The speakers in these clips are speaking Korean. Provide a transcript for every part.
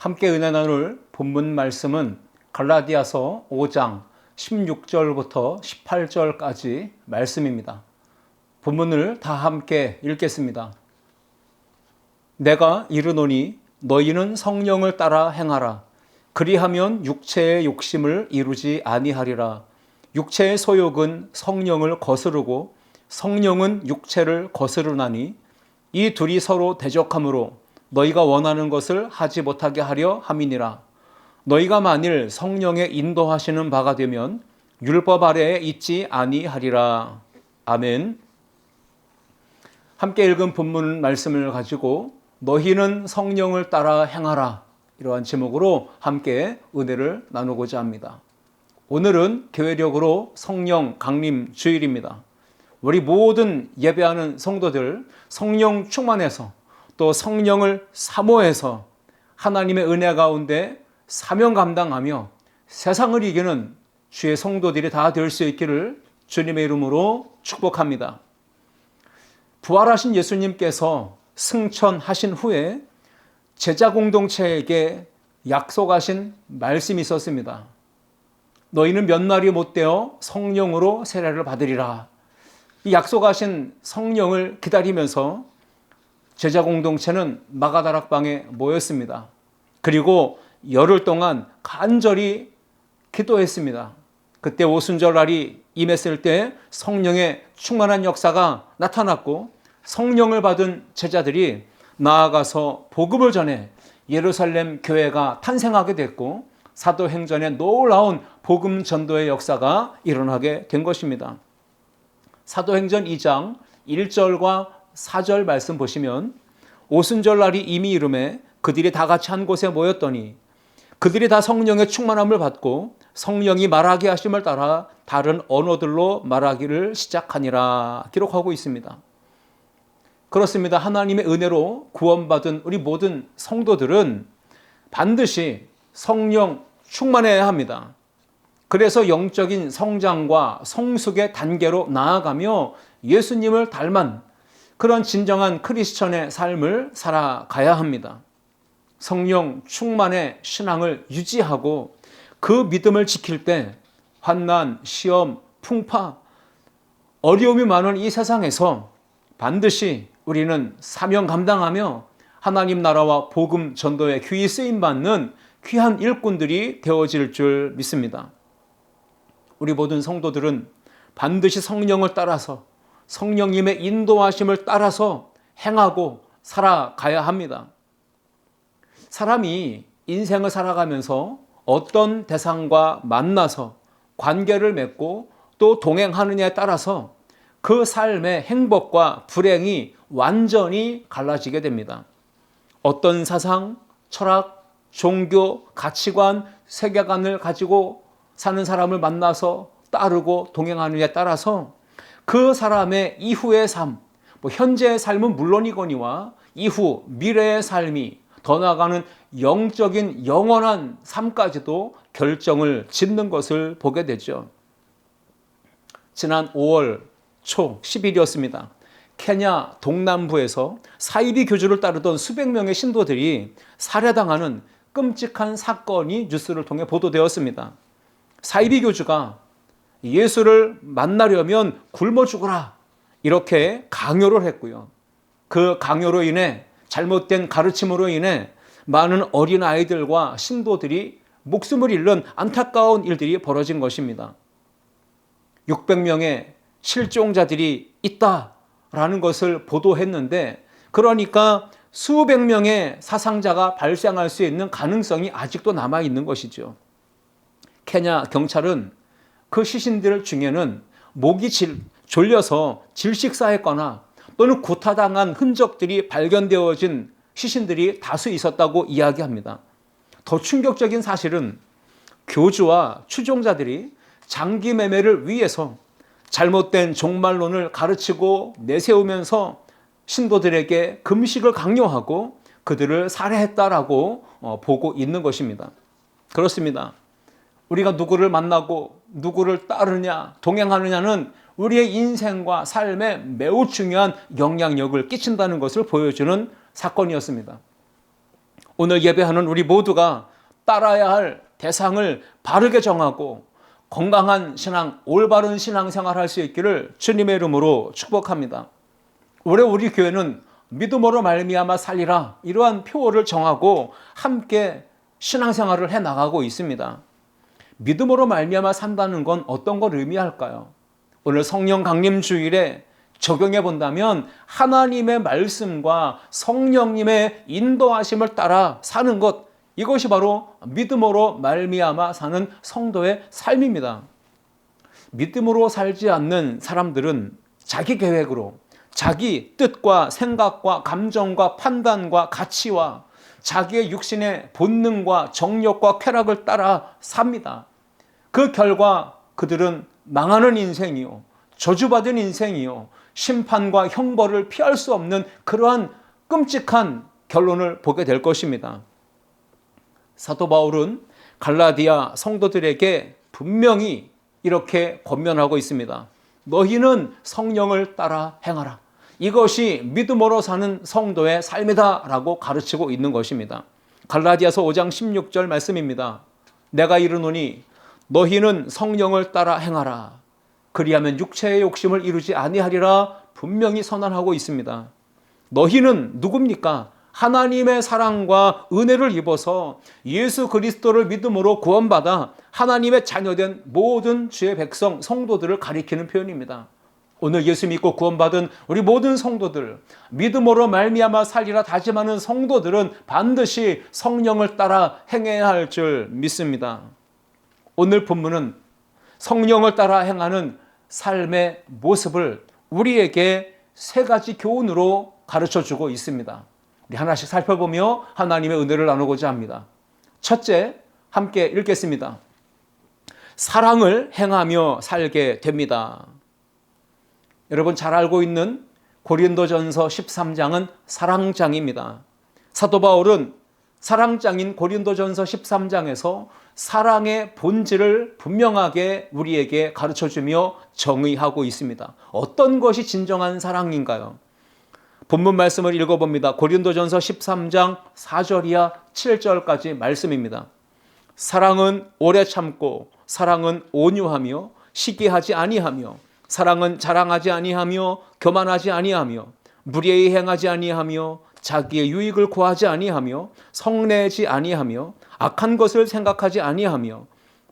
함께 은혜 나눌 본문 말씀은 갈라디아서 5장 16절부터 18절까지 말씀입니다. 본문을 다 함께 읽겠습니다. 내가 이르노니 너희는 성령을 따라 행하라. 그리하면 육체의 욕심을 이루지 아니하리라. 육체의 소욕은 성령을 거스르고 성령은 육체를 거스르나니 이 둘이 서로 대적하므로 너희가 원하는 것을 하지 못하게 하려 함이니라. 너희가 만일 성령의 인도하시는 바가 되면 율법 아래에 있지 아니하리라. 아멘. 함께 읽은 본문 말씀을 가지고 너희는 성령을 따라 행하라, 이러한 제목으로 함께 은혜를 나누고자 합니다. 오늘은 교회력으로 성령 강림 주일입니다. 우리 모든 예배하는 성도들 성령 충만해서 또 성령을 사모해서 하나님의 은혜 가운데 사명 감당하며 세상을 이기는 주의 성도들이 다 될 수 있기를 주님의 이름으로 축복합니다. 부활하신 예수님께서 승천하신 후에 제자 공동체에게 약속하신 말씀이 있었습니다. 너희는 몇 날이 못되어 성령으로 세례를 받으리라. 이 약속하신 성령을 기다리면서 제자 공동체는 마가다락방에 모였습니다. 그리고 열흘 동안 간절히 기도했습니다. 그때 오순절날이 임했을 때 성령의 충만한 역사가 나타났고 성령을 받은 제자들이 나아가서 복음을 전해 예루살렘 교회가 탄생하게 됐고 사도행전에 놀라운 복음 전도의 역사가 일어나게 된 것입니다. 사도행전 2장 1절과 4절 말씀 보시면 오순절 날이 이미 이름에 그들이 다 같이 한 곳에 모였더니 그들이 다 성령의 충만함을 받고 성령이 말하게 하심을 따라 다른 언어들로 말하기를 시작하니라 기록하고 있습니다. 그렇습니다. 하나님의 은혜로 구원받은 우리 모든 성도들은 반드시 성령 충만해야 합니다. 그래서 영적인 성장과 성숙의 단계로 나아가며 예수님을 닮은 그런 진정한 크리스천의 삶을 살아가야 합니다. 성령 충만의 신앙을 유지하고 그 믿음을 지킬 때 환난, 시험, 풍파, 어려움이 많은 이 세상에서 반드시 우리는 사명 감당하며 하나님 나라와 복음 전도에 귀히 쓰임받는 귀한 일꾼들이 되어질 줄 믿습니다. 우리 모든 성도들은 반드시 성령을 따라서 성령님의 인도하심을 따라서 행하고 살아가야 합니다. 사람이 인생을 살아가면서 어떤 대상과 만나서 관계를 맺고 또 동행하느냐에 따라서 그 삶의 행복과 불행이 완전히 갈라지게 됩니다. 어떤 사상, 철학, 종교, 가치관, 세계관을 가지고 사는 사람을 만나서 따르고 동행하느냐에 따라서 그 사람의 이후의 삶, 현재의 삶은 물론이거니와 이후 미래의 삶이 더 나아가는 영적인 영원한 삶까지도 결정을 짓는 것을 보게 되죠. 지난 5월 초 10일이었습니다. 케냐 동남부에서 사이비 교주를 따르던 수백 명의 신도들이 살해당하는 끔찍한 사건이 뉴스를 통해 보도되었습니다. 사이비 교주가 예수를 만나려면 굶어 죽어라, 이렇게 강요를 했고요. 그 강요로 인해 잘못된 가르침으로 인해 많은 어린아이들과 신도들이 목숨을 잃는 안타까운 일들이 벌어진 것입니다. 600명의 실종자들이 있다라는 것을 보도했는데, 그러니까 수백 명의 사상자가 발생할 수 있는 가능성이 아직도 남아있는 것이죠. 케냐 경찰은 그 시신들 중에는 목이 졸려서 질식사했거나 또는 구타당한 흔적들이 발견되어진 시신들이 다수 있었다고 이야기합니다. 더 충격적인 사실은 교주와 추종자들이 장기 매매를 위해서 잘못된 종말론을 가르치고 내세우면서 신도들에게 금식을 강요하고 그들을 살해했다라고 보고 있는 것입니다. 그렇습니다. 우리가 누구를 만나고 누구를 따르냐, 동행하느냐는 우리의 인생과 삶에 매우 중요한 영향력을 끼친다는 것을 보여주는 사건이었습니다. 오늘 예배하는 우리 모두가 따라야 할 대상을 바르게 정하고 건강한 신앙, 올바른 신앙생활 할 수 있기를 주님의 이름으로 축복합니다. 올해 우리 교회는 믿음으로 말미암아 살리라, 이러한 표어를 정하고 함께 신앙생활을 해나가고 있습니다. 믿음으로 말미암아 산다는 건 어떤 걸 의미할까요? 오늘 성령 강림 주일에 적용해 본다면 하나님의 말씀과 성령님의 인도하심을 따라 사는 것, 이것이 바로 믿음으로 말미암아 사는 성도의 삶입니다. 믿음으로 살지 않는 사람들은 자기 계획으로, 자기 뜻과 생각과 감정과 판단과 가치와 자기의 육신의 본능과 정욕과 쾌락을 따라 삽니다. 그 결과 그들은 망하는 인생이요, 저주받은 인생이요, 심판과 형벌을 피할 수 없는 그러한 끔찍한 결론을 보게 될 것입니다. 사도 바울은 갈라디아 성도들에게 분명히 이렇게 권면하고 있습니다. 너희는 성령을 따라 행하라. 이것이 믿음으로 사는 성도의 삶이다 라고 가르치고 있는 것입니다. 갈라디아서 5장 16절 말씀입니다. 내가 이르노니 너희는 성령을 따라 행하라. 그리하면 육체의 욕심을 이루지 아니하리라 분명히 선언하고 있습니다. 너희는 누굽니까? 하나님의 사랑과 은혜를 입어서 예수 그리스도를 믿음으로 구원받아 하나님의 자녀된 모든 주의 백성, 성도들을 가리키는 표현입니다. 오늘 예수 믿고 구원받은 우리 모든 성도들, 믿음으로 말미암아 살리라 다짐하는 성도들은 반드시 성령을 따라 행해야 할 줄 믿습니다. 오늘 본문은 성령을 따라 행하는 삶의 모습을 우리에게 세 가지 교훈으로 가르쳐주고 있습니다. 우리 하나씩 살펴보며 하나님의 은혜를 나누고자 합니다. 첫째, 함께 읽겠습니다. 사랑을 행하며 살게 됩니다. 여러분 잘 알고 있는 고린도전서 13장은 사랑장입니다. 사도 바울은 사랑장인 고린도전서 13장에서 사랑의 본질을 분명하게 우리에게 가르쳐주며 정의하고 있습니다. 어떤 것이 진정한 사랑인가요? 본문 말씀을 읽어봅니다. 고린도전서 13장 4절이야 7절까지 말씀입니다. 사랑은 오래 참고 사랑은 온유하며 시기하지 아니하며 사랑은 자랑하지 아니하며 교만하지 아니하며 무례히 행하지 아니하며 자기의 유익을 구하지 아니하며 성내지 아니하며 악한 것을 생각하지 아니하며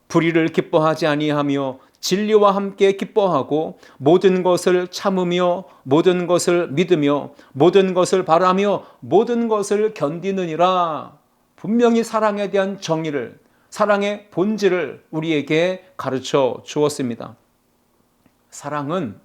불의를 기뻐하지 아니하며 진리와 함께 기뻐하고 모든 것을 참으며 모든 것을 믿으며 모든 것을 바라며 모든 것을 견디느니라. 분명히 사랑에 대한 정의를, 사랑의 본질을 우리에게 가르쳐 주었습니다. 사랑은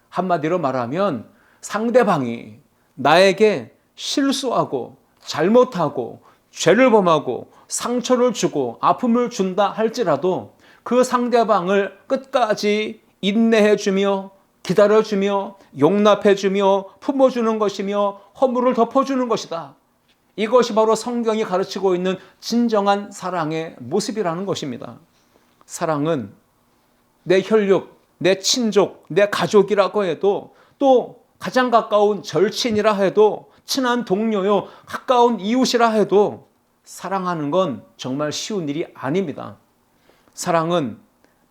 한마디로 말하면 상대방이 나에게 실수하고 잘못하고 죄를 범하고 상처를 주고 아픔을 준다 할지라도 그 상대방을 끝까지 인내해주며 기다려주며 용납해주며 품어주는 것이며 허물을 덮어주는 것이다. 이것이 바로 성경이 가르치고 있는 진정한 사랑의 모습이라는 것입니다. 사랑은 내 혈육, 내 친족, 내 가족이라고 해도 또 가장 가까운 절친이라 해도 친한 동료요, 가까운 이웃이라 해도 사랑하는 건 정말 쉬운 일이 아닙니다. 사랑은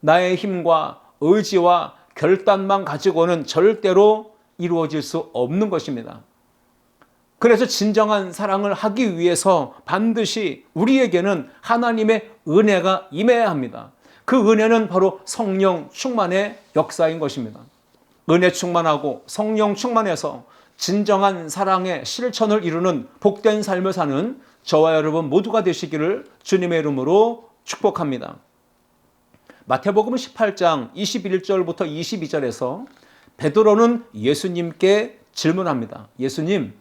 나의 힘과 의지와 결단만 가지고는 절대로 이루어질 수 없는 것입니다. 그래서 진정한 사랑을 하기 위해서 반드시 우리에게는 하나님의 은혜가 임해야 합니다. 그 은혜는 바로 성령 충만의 역사인 것입니다. 은혜 충만하고 성령 충만해서 진정한 사랑의 실천을 이루는 복된 삶을 사는 저와 여러분 모두가 되시기를 주님의 이름으로 축복합니다. 마태복음 18장 21절부터 22절에서 베드로는 예수님께 질문합니다. 예수님,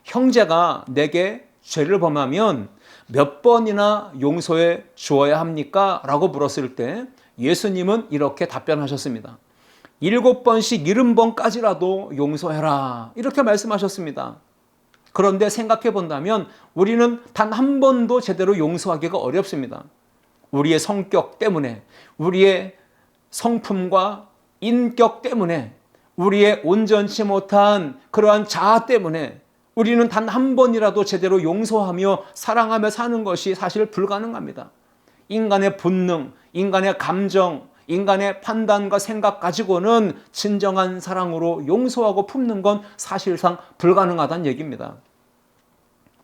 형제가 내게 죄를 범하면 몇 번이나 용서해 주어야 합니까? 라고 물었을 때 예수님은 이렇게 답변하셨습니다. 7번씩 70번까지라도 용서해라. 이렇게 말씀하셨습니다. 그런데 생각해 본다면 우리는 단 한 번도 제대로 용서하기가 어렵습니다. 우리의 성격 때문에, 우리의 성품과 인격 때문에, 우리의 온전치 못한 그러한 자아 때문에 우리는 단 한 번이라도 제대로 용서하며 사랑하며 사는 것이 사실 불가능합니다. 인간의 본능, 인간의 감정, 인간의 판단과 생각 가지고는 진정한 사랑으로 용서하고 품는 건 사실상 불가능하다는 얘기입니다.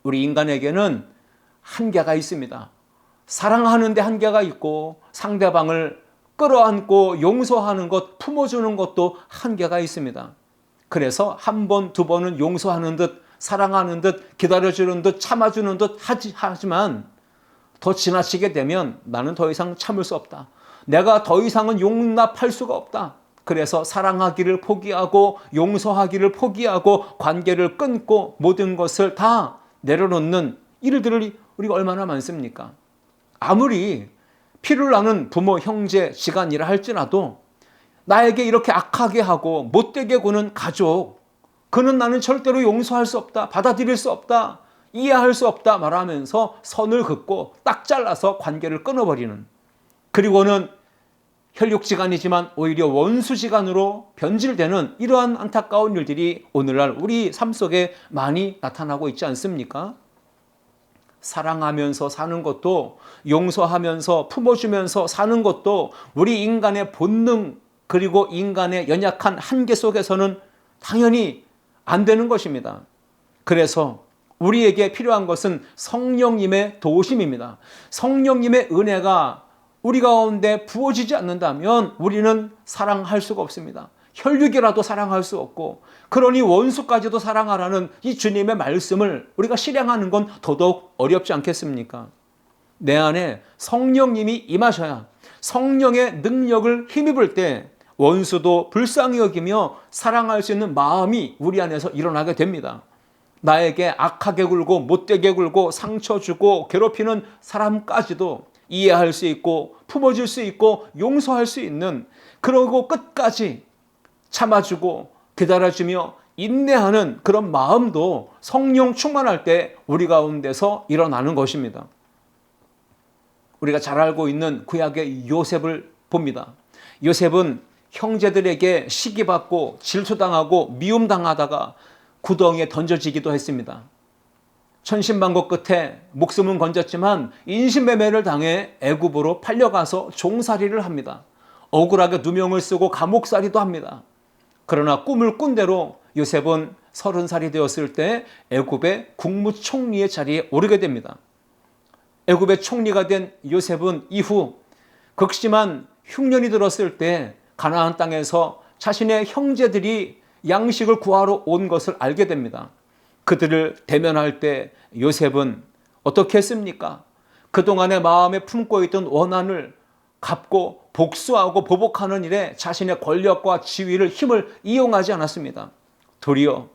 우리 인간에게는 한계가 있습니다. 사랑하는데 한계가 있고 상대방을 끌어안고 용서하는 것, 품어주는 것도 한계가 있습니다. 그래서 한 번, 두 번은 용서하는 듯, 사랑하는 듯, 기다려주는 듯, 참아주는 듯 하지만 더 지나치게 되면 나는 더 이상 참을 수 없다. 내가 더 이상은 용납할 수가 없다. 그래서 사랑하기를 포기하고 용서하기를 포기하고 관계를 끊고 모든 것을 다 내려놓는 일들이 우리가 얼마나 많습니까? 아무리 피를 나는 부모, 형제, 지간이라 할지라도 나에게 이렇게 악하게 하고 못되게 구는 가족, 그는 나는 절대로 용서할 수 없다, 받아들일 수 없다, 이해할 수 없다 말하면서 선을 긋고 딱 잘라서 관계를 끊어버리는, 그리고는 혈육지간이지만 오히려 원수지간으로 변질되는 이러한 안타까운 일들이 오늘날 우리 삶 속에 많이 나타나고 있지 않습니까? 사랑하면서 사는 것도, 용서하면서 품어주면서 사는 것도 우리 인간의 본능, 그리고 인간의 연약한 한계 속에서는 당연히 안 되는 것입니다. 그래서 우리에게 필요한 것은 성령님의 도우심입니다. 성령님의 은혜가 우리 가운데 부어지지 않는다면 우리는 사랑할 수가 없습니다. 혈육이라도 사랑할 수 없고, 그러니 원수까지도 사랑하라는 이 주님의 말씀을 우리가 실행하는 건 더더욱 어렵지 않겠습니까? 내 안에 성령님이 임하셔야, 성령의 능력을 힘입을 때 원수도 불쌍히 여기며 사랑할 수 있는 마음이 우리 안에서 일어나게 됩니다. 나에게 악하게 굴고 못되게 굴고 상처 주고 괴롭히는 사람까지도 이해할 수 있고 품어줄 수 있고 용서할 수 있는, 그러고 끝까지 참아주고 기다려주며 인내하는 그런 마음도 성령 충만할 때 우리 가운데서 일어나는 것입니다. 우리가 잘 알고 있는 구약의 요셉을 봅니다. 요셉은 형제들에게 시기받고 질투당하고 미움당하다가 구덩이에 던져지기도 했습니다. 천신만고 끝에 목숨은 건졌지만 인신매매를 당해 애굽으로 팔려가서 종살이를 합니다. 억울하게 누명을 쓰고 감옥살이도 합니다. 그러나 꿈을 꾼 대로 요셉은 30살이 되었을 때 애굽의 국무총리의 자리에 오르게 됩니다. 애굽의 총리가 된 요셉은 이후 극심한 흉년이 들었을 때 가나안 땅에서 자신의 형제들이 양식을 구하러 온 것을 알게 됩니다. 그들을 대면할 때 요셉은 어떻게 했습니까? 그동안의 마음에 품고 있던 원한을 갚고 복수하고 보복하는 일에 자신의 권력과 지위를, 힘을 이용하지 않았습니다. 도리어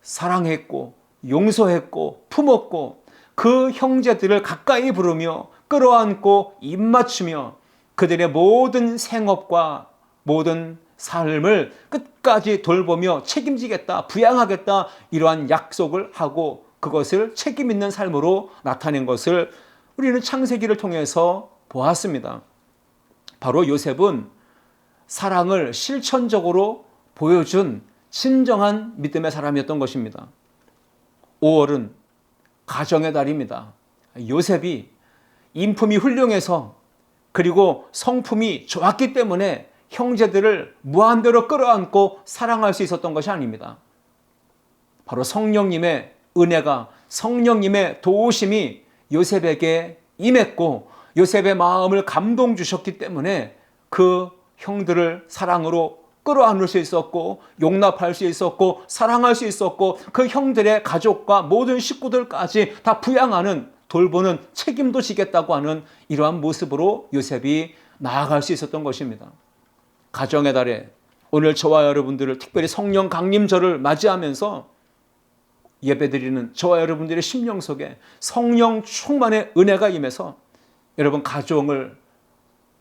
사랑했고 용서했고 품었고 그 형제들을 가까이 부르며 끌어안고 입맞추며 그들의 모든 생업과 모든 삶을 끝까지 돌보며 책임지겠다, 부양하겠다, 이러한 약속을 하고 그것을 책임 있는 삶으로 나타낸 것을 우리는 창세기를 통해서 보았습니다. 바로 요셉은 사랑을 실천적으로 보여준 진정한 믿음의 사람이었던 것입니다. 5월은 가정의 달입니다. 요셉이 인품이 훌륭해서, 그리고 성품이 좋았기 때문에 형제들을 무한대로 끌어안고 사랑할 수 있었던 것이 아닙니다. 바로 성령님의 은혜가, 성령님의 도우심이 요셉에게 임했고 요셉의 마음을 감동 주셨기 때문에 그 형들을 사랑으로 끌어안을 수 있었고 용납할 수 있었고 사랑할 수 있었고 그 형들의 가족과 모든 식구들까지 다 부양하는, 돌보는 책임도 지겠다고 하는 이러한 모습으로 요셉이 나아갈 수 있었던 것입니다. 가정의 달에 오늘 저와 여러분들을 특별히 성령 강림절을 맞이하면서 예배드리는 저와 여러분들의 심령 속에 성령 충만의 은혜가 임해서 여러분 가정을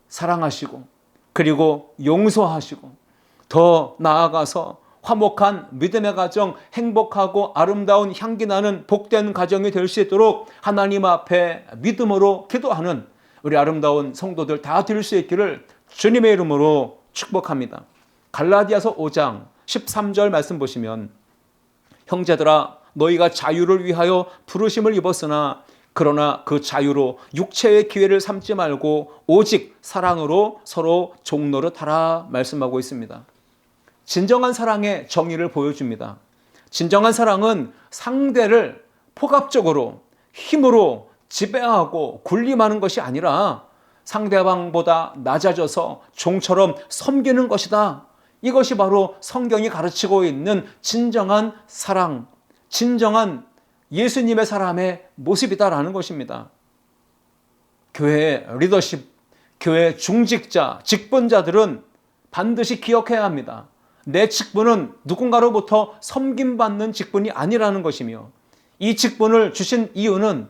사랑하시고 그리고 용서하시고 더 나아가서 화목한 믿음의 가정, 행복하고 아름다운 향기 나는 복된 가정이 될 수 있도록 하나님 앞에 믿음으로 기도하는 우리 아름다운 성도들 다 될 수 있기를 주님의 이름으로 축복합니다. 갈라디아서 5장 13절 말씀 보시면 형제들아 너희가 자유를 위하여 부르심을 입었으나 그러나 그 자유로 육체의 기회를 삼지 말고 오직 사랑으로 서로 종노릇하라 말씀하고 있습니다. 진정한 사랑의 정의를 보여줍니다. 진정한 사랑은 상대를 폭압적으로 힘으로 지배하고 군림하는 것이 아니라 상대방보다 낮아져서 종처럼 섬기는 것이다. 이것이 바로 성경이 가르치고 있는 진정한 사랑, 진정한 예수님의 사람의 모습이다라는 것입니다. 교회 리더십, 교회 중직자, 직분자들은 반드시 기억해야 합니다. 내 직분은 누군가로부터 섬김받는 직분이 아니라는 것이며 이 직분을 주신 이유는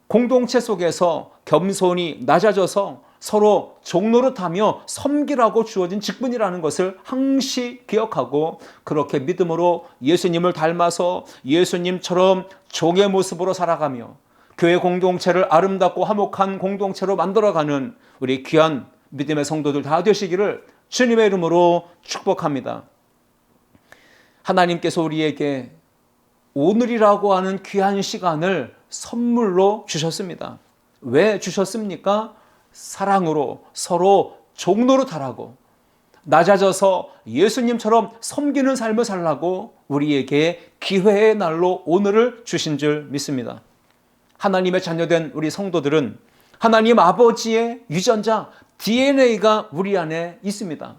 공동체 속에서 겸손히 낮아져서 서로 종노릇하며 섬기라고 주어진 직분이라는 것을 항시 기억하고 그렇게 믿음으로 예수님을 닮아서 예수님처럼 종의 모습으로 살아가며 교회 공동체를 아름답고 화목한 공동체로 만들어가는 우리 귀한 믿음의 성도들 다 되시기를 주님의 이름으로 축복합니다. 하나님께서 우리에게 오늘이라고 하는 귀한 시간을 선물로 주셨습니다. 왜 주셨습니까? 사랑으로 서로 종노릇하라고, 낮아져서 예수님처럼 섬기는 삶을 살라고 우리에게 기회의 날로 오늘을 주신 줄 믿습니다. 하나님의 자녀된 우리 성도들은 하나님 아버지의 유전자 DNA가 우리 안에 있습니다.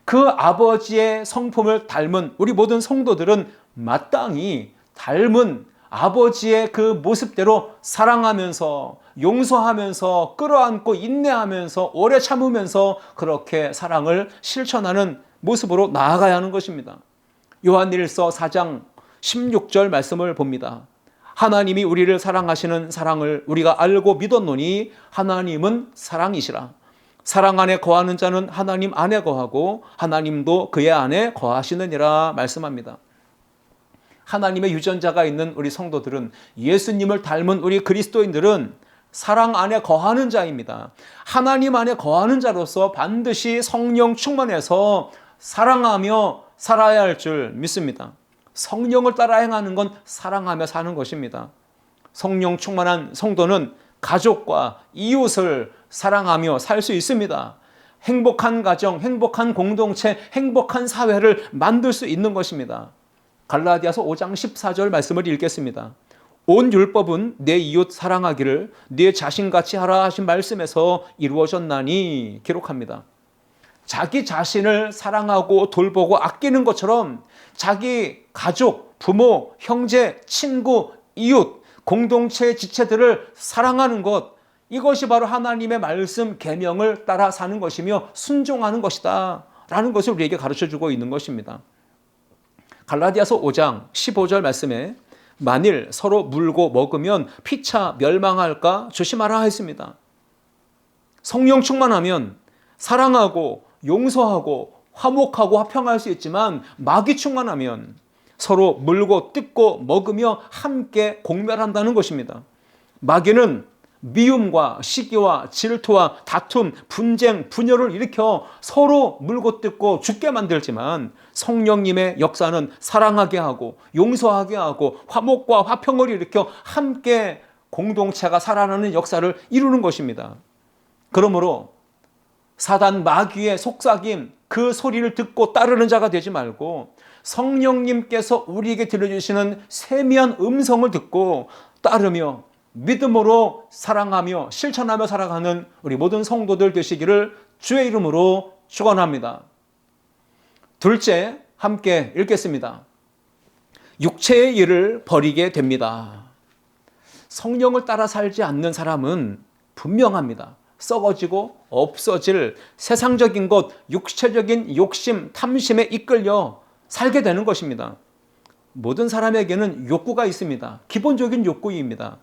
그 아버지의 성품을 닮은 우리 모든 성도들은 마땅히 닮은 아버지의 그 모습대로 사랑하면서 용서하면서 끌어안고 인내하면서 오래 참으면서 그렇게 사랑을 실천하는 모습으로 나아가야 하는 것입니다. 요한일서 4장 16절 말씀을 봅니다. 하나님이 우리를 사랑하시는 사랑을 우리가 알고 믿었노니 하나님은 사랑이시라. 사랑 안에 거하는 자는 하나님 안에 거하고 하나님도 그의 안에 거하시느니라 말씀합니다. 하나님의 유전자가 있는 우리 성도들은, 예수님을 닮은 우리 그리스도인들은 사랑 안에 거하는 자입니다. 하나님 안에 거하는 자로서 반드시 성령 충만해서 사랑하며 살아야 할 줄 믿습니다. 성령을 따라 행하는 건 사랑하며 사는 것입니다. 성령 충만한 성도는 가족과 이웃을 사랑하며 살 수 있습니다. 행복한 가정, 행복한 공동체, 행복한 사회를 만들 수 있는 것입니다. 갈라디아서 5장 14절 말씀을 읽겠습니다. 온 율법은 내 이웃 사랑하기를 네 자신같이 하라 하신 말씀에서 이루어졌나니 기록합니다. 자기 자신을 사랑하고 돌보고 아끼는 것처럼 자기 가족, 부모, 형제, 친구, 이웃, 공동체의 지체들을 사랑하는 것, 이것이 바로 하나님의 말씀 계명을 따라 사는 것이며 순종하는 것이다 라는 것을 우리에게 가르쳐주고 있는 것입니다. 갈라디아서 5장 15절 말씀에 만일 서로 물고 먹으면 피차 멸망할까 조심하라 했습니다. 성령 충만하면 사랑하고 용서하고 화목하고 화평할 수 있지만 마귀 충만하면 서로 물고 뜯고 먹으며 함께 공멸한다는 것입니다. 마귀는 미움과 시기와 질투와 다툼, 분쟁, 분열을 일으켜 서로 물고 뜯고 죽게 만들지만 성령님의 역사는 사랑하게 하고 용서하게 하고 화목과 화평을 일으켜 함께 공동체가 살아나는 역사를 이루는 것입니다. 그러므로 사단 마귀의 속삭임, 그 소리를 듣고 따르는 자가 되지 말고 성령님께서 우리에게 들려주시는 세미한 음성을 듣고 따르며 믿음으로 사랑하며 실천하며 살아가는 우리 모든 성도들 되시기를 주의 이름으로 축원합니다. 둘째, 함께 읽겠습니다. 육체의 일을 버리게 됩니다. 성령을 따라 살지 않는 사람은 분명합니다. 썩어지고 없어질 세상적인 것, 육체적인 욕심, 탐심에 이끌려 살게 되는 것입니다. 모든 사람에게는 욕구가 있습니다. 기본적인 욕구입니다.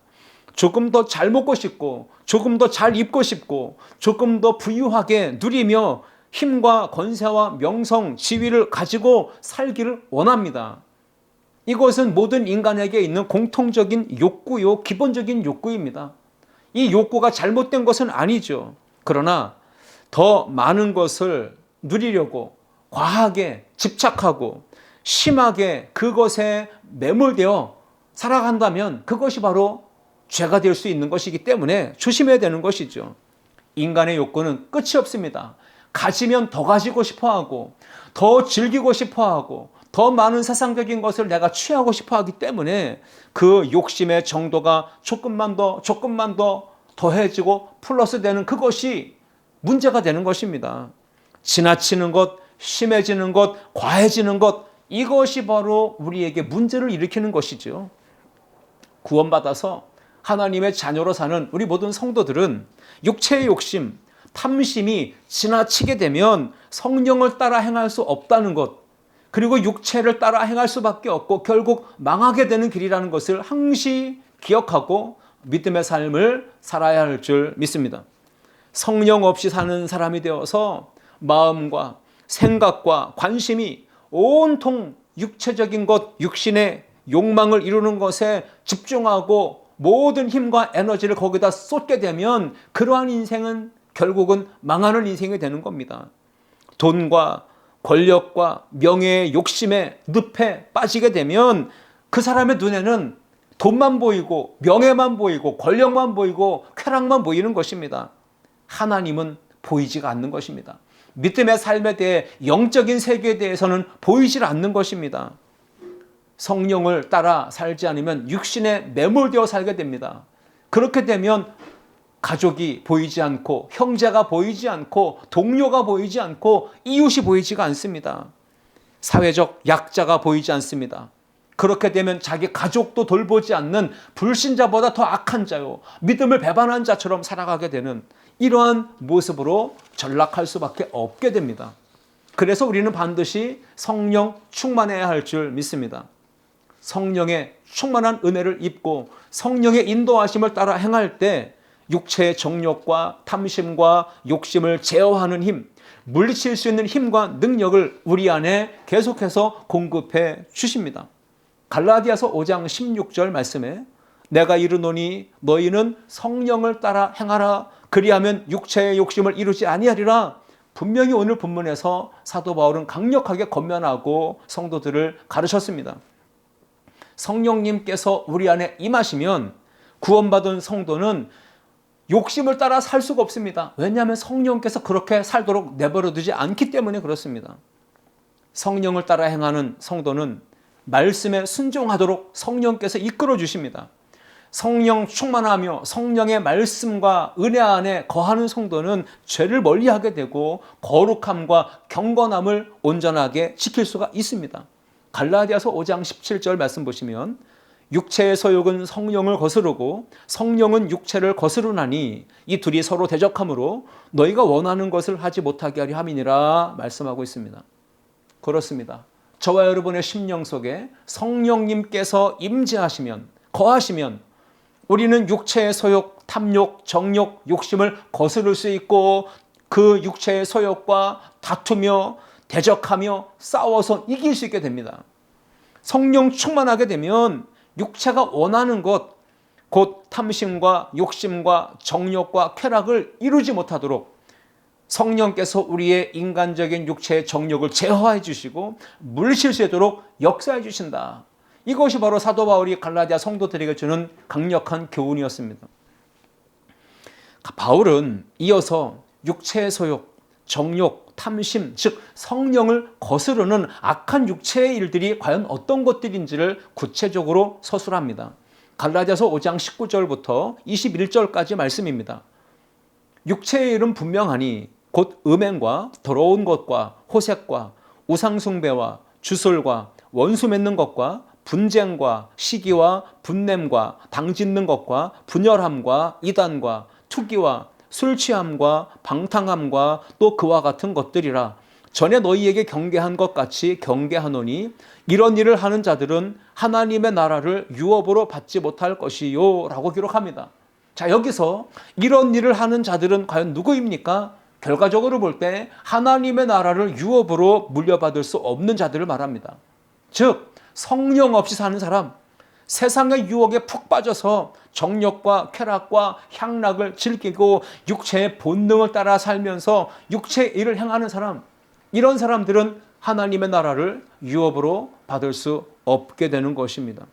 조금 더 잘 먹고 싶고, 조금 더 잘 입고 싶고, 조금 더 부유하게 누리며 힘과 권세와 명성, 지위를 가지고 살기를 원합니다. 이것은 모든 인간에게 있는 공통적인 욕구요, 기본적인 욕구입니다. 이 욕구가 잘못된 것은 아니죠. 그러나 더 많은 것을 누리려고 과하게 집착하고 심하게 그것에 매몰되어 살아간다면 그것이 바로 죄가 될 수 있는 것이기 때문에 조심해야 되는 것이죠. 인간의 욕구는 끝이 없습니다. 가지면 더 가지고 싶어 하고, 더 즐기고 싶어 하고, 더 많은 세상적인 것을 내가 취하고 싶어 하기 때문에 그 욕심의 정도가 조금만 더 더해지고 플러스 되는 그것이 문제가 되는 것입니다. 지나치는 것, 심해지는 것, 과해지는 것, 이것이 바로 우리에게 문제를 일으키는 것이죠. 구원받아서 하나님의 자녀로 사는 우리 모든 성도들은 육체의 욕심, 탐심이 지나치게 되면 성령을 따라 행할 수 없다는 것, 그리고 육체를 따라 행할 수밖에 없고 결국 망하게 되는 길이라는 것을 항시 기억하고 믿음의 삶을 살아야 할 줄 믿습니다. 성령 없이 사는 사람이 되어서 마음과 생각과 관심이 온통 육체적인 것, 육신의 욕망을 이루는 것에 집중하고 모든 힘과 에너지를 거기다 쏟게 되면 그러한 인생은 결국은 망하는 인생이 되는 겁니다. 돈과 권력과 명예의 욕심에 늪에 빠지게 되면 그 사람의 눈에는 돈만 보이고 명예만 보이고 권력만 보이고 쾌락만 보이는 것입니다. 하나님은 보이지가 않는 것입니다. 믿음의 삶에 대해 영적인 세계에 대해서는 보이질 않는 것입니다. 성령을 따라 살지 않으면 육신에 매몰되어 살게 됩니다. 그렇게 되면 가족이 보이지 않고 형제가 보이지 않고 동료가 보이지 않고 이웃이 보이지가 않습니다. 사회적 약자가 보이지 않습니다. 그렇게 되면 자기 가족도 돌보지 않는 불신자보다 더 악한 자요, 믿음을 배반한 자처럼 살아가게 되는 이러한 모습으로 전락할 수밖에 없게 됩니다. 그래서 우리는 반드시 성령 충만해야 할 줄 믿습니다. 성령의 충만한 은혜를 입고 성령의 인도하심을 따라 행할 때 육체의 정욕과 탐심과 욕심을 제어하는 힘, 물리칠 수 있는 힘과 능력을 우리 안에 계속해서 공급해 주십니다. 갈라디아서 5장 16절 말씀에 내가 이르노니 너희는 성령을 따라 행하라. 그리하면 육체의 욕심을 이루지 아니하리라. 분명히 오늘 본문에서 사도 바울은 강력하게 권면하고 성도들을 가르쳤습니다. 성령님께서 우리 안에 임하시면 구원받은 성도는 욕심을 따라 살 수가 없습니다. 왜냐하면 성령께서 그렇게 살도록 내버려 두지 않기 때문에 그렇습니다. 성령을 따라 행하는 성도는 말씀에 순종하도록 성령께서 이끌어 주십니다. 성령 충만하며 성령의 말씀과 은혜 안에 거하는 성도는 죄를 멀리하게 되고 거룩함과 경건함을 온전하게 지킬 수가 있습니다. 갈라디아서 5장 17절 말씀 보시면 육체의 소욕은 성령을 거스르고 성령은 육체를 거스르나니 이 둘이 서로 대적하므로 너희가 원하는 것을 하지 못하게 하려 함이니라 말씀하고 있습니다. 그렇습니다. 저와 여러분의 심령 속에 성령님께서 임재하시면, 거하시면 우리는 육체의 소욕, 탐욕, 정욕, 욕심을 거스를 수 있고 그 육체의 소욕과 다투며 대적하며 싸워서 이길 수 있게 됩니다. 성령 충만하게 되면 육체가 원하는 것, 곧 탐심과 욕심과 정욕과 쾌락을 이루지 못하도록 성령께서 우리의 인간적인 육체의 정욕을 제어해 주시고 물리칠 수 있도록 역사해 주신다. 이것이 바로 사도 바울이 갈라디아 성도들에게 주는 강력한 교훈이었습니다. 바울은 이어서 육체의 소욕, 정욕, 탐심, 즉 성령을 거스르는 악한 육체의 일들이 과연 어떤 것들인지를 구체적으로 서술합니다. 갈라디아서 5장 19절부터 21절까지 말씀입니다. 육체의 일은 분명하니 곧 음행과 더러운 것과 호색과 우상숭배와 주술과 원수 맺는 것과 분쟁과 시기와 분냄과 당짓는 것과 분열함과 이단과 투기와 술 취함과 방탕함과 또 그와 같은 것들이라. 전에 너희에게 경계한 것 같이 경계하노니 이런 일을 하는 자들은 하나님의 나라를 유업으로 받지 못할 것이요 라고 기록합니다. 자, 여기서 이런 일을 하는 자들은 과연 누구입니까? 결과적으로 볼 때 하나님의 나라를 유업으로 물려받을 수 없는 자들을 말합니다. 즉 성령 없이 사는 사람, 세상의 유혹에 푹 빠져서 정욕과 쾌락과 향락을 즐기고 육체의 본능을 따라 살면서 육체의 일을 행하는 사람, 이런 사람들은 하나님의 나라를 유업으로 받을 수 없게 되는 것입니다.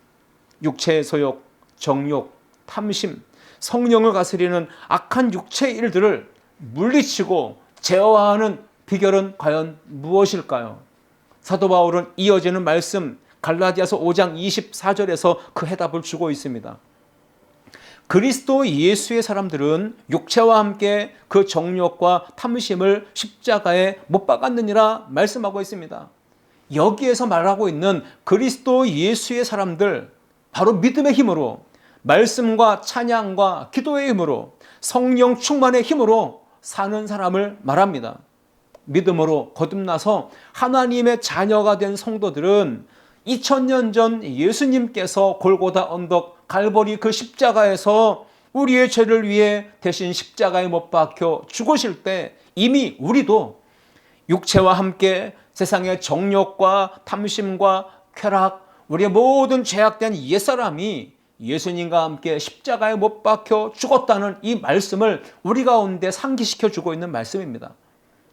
육체의 소욕, 정욕, 탐심, 성령을 다스리는 악한 육체의 일들을 물리치고 제어하는 비결은 과연 무엇일까요? 사도 바울은 이어지는 말씀 갈라디아서 5장 24절에서 그 해답을 주고 있습니다. 그리스도 예수의 사람들은 육체와 함께 그 정욕과 탐심을 십자가에 못 박았느니라 말씀하고 있습니다. 여기에서 말하고 있는 그리스도 예수의 사람들, 바로 믿음의 힘으로, 말씀과 찬양과 기도의 힘으로, 성령 충만의 힘으로 사는 사람을 말합니다. 믿음으로 거듭나서 하나님의 자녀가 된 성도들은 2000년 전 예수님께서 골고다 언덕 갈보리 그 십자가에서 우리의 죄를 위해 대신 십자가에 못 박혀 죽으실 때 이미 우리도 육체와 함께 세상의 정욕과 탐심과 쾌락, 우리의 모든 죄악된 옛사람이 예수님과 함께 십자가에 못 박혀 죽었다는 이 말씀을 우리 가운데 상기시켜 주고 있는 말씀입니다.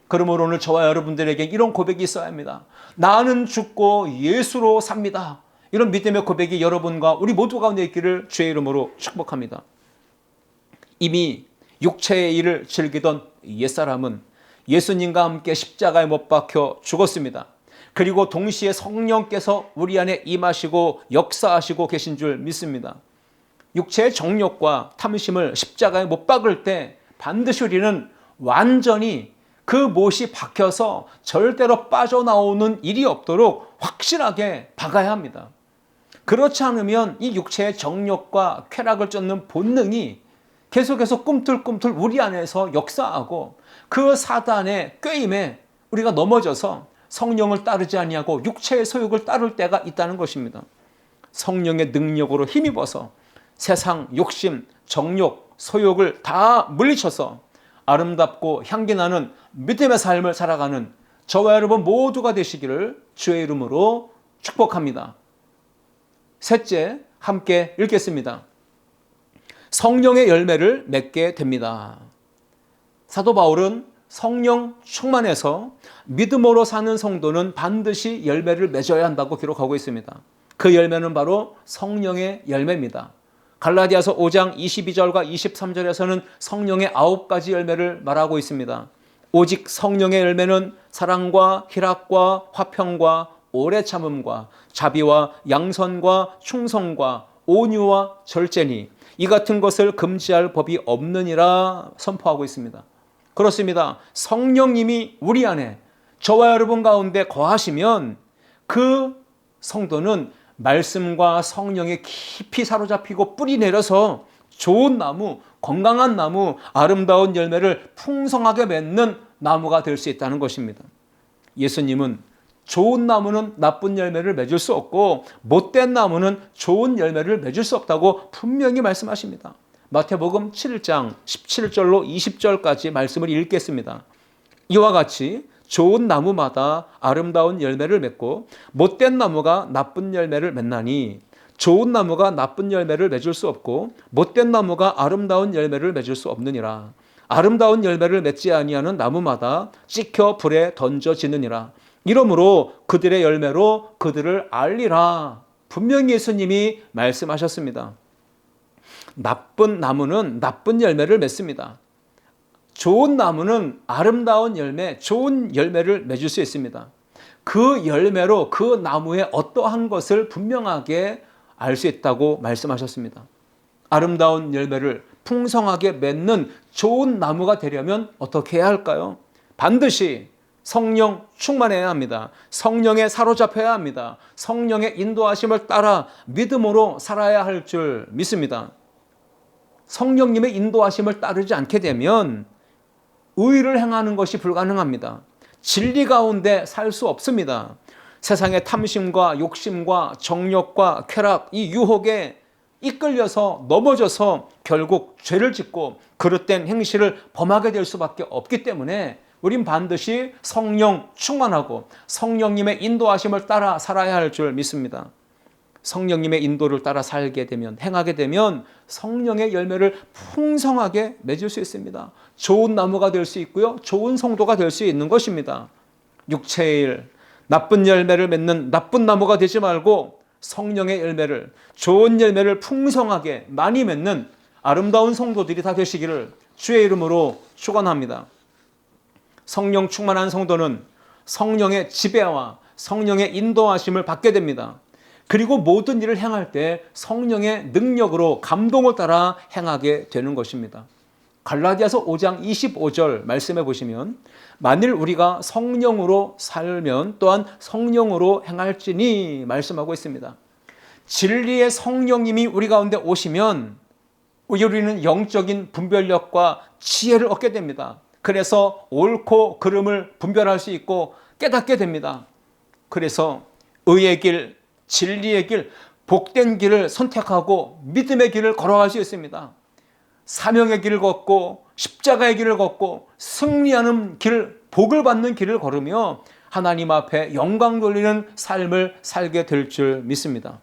그러므로 오늘 저와 여러분들에게 이런 고백이 있어야 합니다. 나는 죽고 예수로 삽니다. 이런 믿음의 고백이 여러분과 우리 모두 가운데 있기를 주의 이름으로 축복합니다. 이미 육체의 일을 즐기던 옛사람은 예수님과 함께 십자가에 못 박혀 죽었습니다. 그리고 동시에 성령께서 우리 안에 임하시고 역사하시고 계신 줄 믿습니다. 육체의 정욕과 탐심을 십자가에 못 박을 때 반드시 우리는 완전히 그 못이 박혀서 절대로 빠져나오는 일이 없도록 확실하게 박아야 합니다. 그렇지 않으면 이 육체의 정욕과 쾌락을 쫓는 본능이 계속해서 꿈틀꿈틀 우리 안에서 역사하고 그 사단의 꾀임에 우리가 넘어져서 성령을 따르지 아니하고 육체의 소욕을 따를 때가 있다는 것입니다. 성령의 능력으로 힘입어서 세상 욕심, 정욕, 소욕을 다 물리쳐서 아름답고 향기나는 믿음의 삶을 살아가는 저와 여러분 모두가 되시기를 주의 이름으로 축복합니다. 셋째, 함께 읽겠습니다. 성령의 열매를 맺게 됩니다. 사도 바울은 성령 충만해서 믿음으로 사는 성도는 반드시 열매를 맺어야 한다고 기록하고 있습니다. 그 열매는 바로 성령의 열매입니다. 갈라디아서 5장 22절과 23절에서는 성령의 9가지 열매를 말하고 있습니다. 오직 성령의 열매는 사랑과 희락과 화평과 오래 참음과 자비와 양선과 충성과 온유와 절제니 이 같은 것을 금지할 법이 없느니라 선포하고 있습니다. 그렇습니다. 성령님이 우리 안에 저와 여러분 가운데 거하시면 그 성도는 말씀과 성령에 깊이 사로잡히고 뿌리 내려서 좋은 나무, 건강한 나무, 아름다운 열매를 풍성하게 맺는 나무가 될 수 있다는 것입니다. 예수님은 좋은 나무는 나쁜 열매를 맺을 수 없고 못된 나무는 좋은 열매를 맺을 수 없다고 분명히 말씀하십니다. 마태복음 7장 17절로 20절까지 말씀을 읽겠습니다. 이와 같이 좋은 나무마다 아름다운 열매를 맺고 못된 나무가 나쁜 열매를 맺나니 좋은 나무가 나쁜 열매를 맺을 수 없고 못된 나무가 아름다운 열매를 맺을 수 없느니라. 아름다운 열매를 맺지 아니하는 나무마다 찍혀 불에 던져지느니라. 이러므로 그들의 열매로 그들을 알리라. 분명히 예수님이 말씀하셨습니다. 나쁜 나무는 나쁜 열매를 맺습니다. 좋은 나무는 아름다운 열매, 좋은 열매를 맺을 수 있습니다. 그 열매로 그 나무의 어떠한 것을 분명하게 알 수 있다고 말씀하셨습니다. 아름다운 열매를 풍성하게 맺는 좋은 나무가 되려면 어떻게 해야 할까요? 반드시 성령 충만해야 합니다. 성령에 사로잡혀야 합니다. 성령의 인도하심을 따라 믿음으로 살아야 할 줄 믿습니다. 성령님의 인도하심을 따르지 않게 되면 의를 행하는 것이 불가능합니다. 진리 가운데 살 수 없습니다. 세상의 탐심과 욕심과 정욕과 쾌락, 이 유혹에 이끌려서 넘어져서 결국 죄를 짓고 그릇된 행실을 범하게 될 수밖에 없기 때문에 우린 반드시 성령 충만하고 성령님의 인도하심을 따라 살아야 할 줄 믿습니다. 성령님의 인도를 따라 살게 되면, 행하게 되면 성령의 열매를 풍성하게 맺을 수 있습니다. 좋은 나무가 될 수 있고요, 좋은 성도가 될 수 있는 것입니다. 육체의 일, 나쁜 열매를 맺는 나쁜 나무가 되지 말고 성령의 열매를, 좋은 열매를 풍성하게 많이 맺는 아름다운 성도들이 다 되시기를 주의 이름으로 축원합니다. 성령 충만한 성도는 성령의 지배와 성령의 인도하심을 받게 됩니다. 그리고 모든 일을 행할 때 성령의 능력으로 감동을 따라 행하게 되는 것입니다. 갈라디아서 5장 25절 말씀해 보시면 만일 우리가 성령으로 살면 또한 성령으로 행할지니 말씀하고 있습니다. 진리의 성령님이 우리 가운데 오시면 우리는 영적인 분별력과 지혜를 얻게 됩니다. 그래서 옳고 그름을 분별할 수 있고 깨닫게 됩니다. 그래서 의의 길, 진리의 길, 복된 길을 선택하고 믿음의 길을 걸어갈 수 있습니다. 사명의 길을 걷고 십자가의 길을 걷고 승리하는 길, 복을 받는 길을 걸으며 하나님 앞에 영광 돌리는 삶을 살게 될 줄 믿습니다.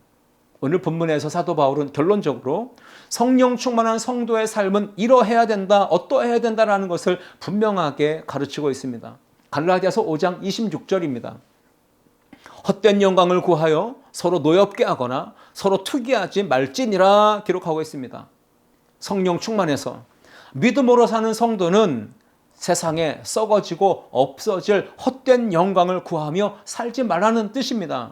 오늘 본문에서 사도 바울은 결론적으로 성령 충만한 성도의 삶은 이러해야 된다, 어떠해야 된다라는 것을 분명하게 가르치고 있습니다. 갈라디아서 5장 26절입니다. 헛된 영광을 구하여 서로 노엽게 하거나 서로 투기하지 말지니라 기록하고 있습니다. 성령 충만해서 믿음으로 사는 성도는 세상에 썩어지고 없어질 헛된 영광을 구하며 살지 말라는 뜻입니다.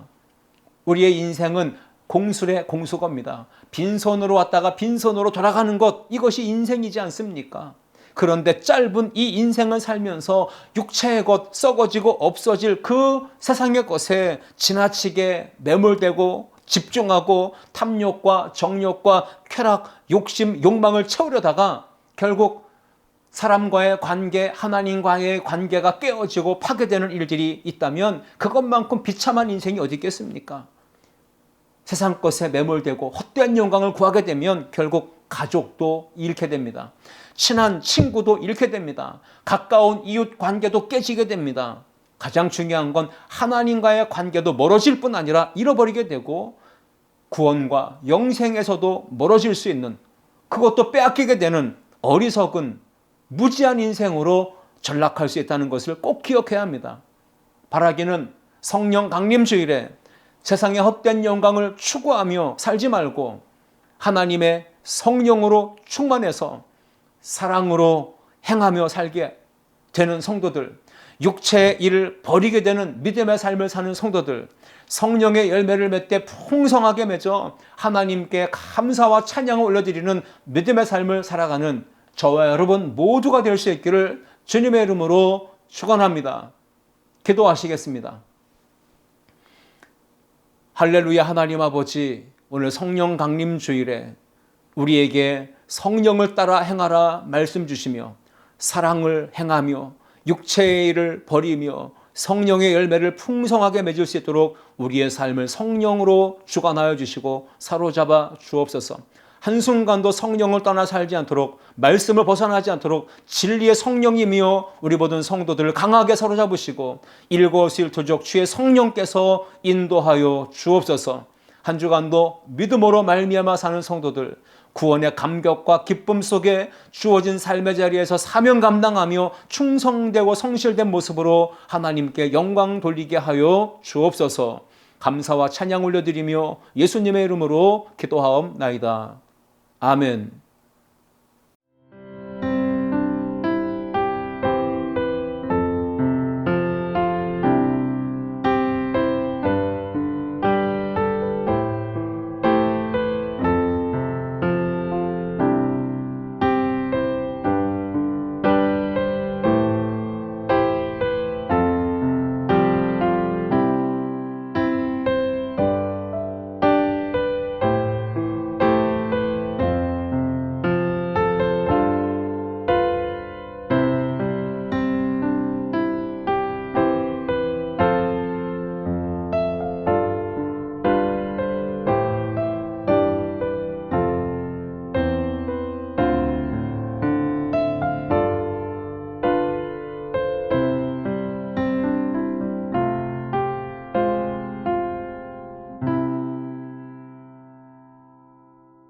우리의 인생은 공술의 공수거입니다. 빈손으로 왔다가 빈손으로 돌아가는 것, 이것이 인생이지 않습니까? 그런데 짧은 이 인생을 살면서 육체의 것, 썩어지고 없어질 그 세상의 것에 지나치게 매몰되고 집중하고 탐욕과 정욕과 쾌락, 욕심, 욕망을 채우려다가 결국 사람과의 관계, 하나님과의 관계가 깨어지고 파괴되는 일들이 있다면 그것만큼 비참한 인생이 어디 있겠습니까? 세상 것에 매몰되고 헛된 영광을 구하게 되면 결국 가족도 잃게 됩니다. 친한 친구도 잃게 됩니다. 가까운 이웃 관계도 깨지게 됩니다. 가장 중요한 건 하나님과의 관계도 멀어질 뿐 아니라 잃어버리게 되고 구원과 영생에서도 멀어질 수 있는, 그것도 빼앗기게 되는 어리석은 무지한 인생으로 전락할 수 있다는 것을 꼭 기억해야 합니다. 바라기는 성령 강림 주일에 세상의 헛된 영광을 추구하며 살지 말고 하나님의 성령으로 충만해서 사랑으로 행하며 살게 되는 성도들, 육체의 일을 버리게 되는 믿음의 삶을 사는 성도들, 성령의 열매를 맺되 풍성하게 맺어 하나님께 감사와 찬양을 올려드리는 믿음의 삶을 살아가는 저와 여러분 모두가 될 수 있기를 주님의 이름으로 축원합니다. 기도하시겠습니다. 할렐루야. 하나님 아버지, 오늘 성령 강림 주일에 우리에게 성령을 따라 행하라 말씀 주시며 사랑을 행하며 육체의 일을 버리며 성령의 열매를 풍성하게 맺을 수 있도록 우리의 삶을 성령으로 주관하여 주시고 사로잡아 주옵소서. 한순간도 성령을 떠나 살지 않도록, 말씀을 벗어나지 않도록 진리의 성령이며 우리 모든 성도들을 강하게 사로잡으시고 일거수일투족 주의 성령께서 인도하여 주옵소서. 한 주간도 믿음으로 말미암아 사는 성도들, 구원의 감격과 기쁨 속에 주어진 삶의 자리에서 사명 감당하며 충성되고 성실된 모습으로 하나님께 영광 돌리게 하여 주옵소서. 감사와 찬양 올려드리며 예수님의 이름으로 기도하옵나이다. 아멘.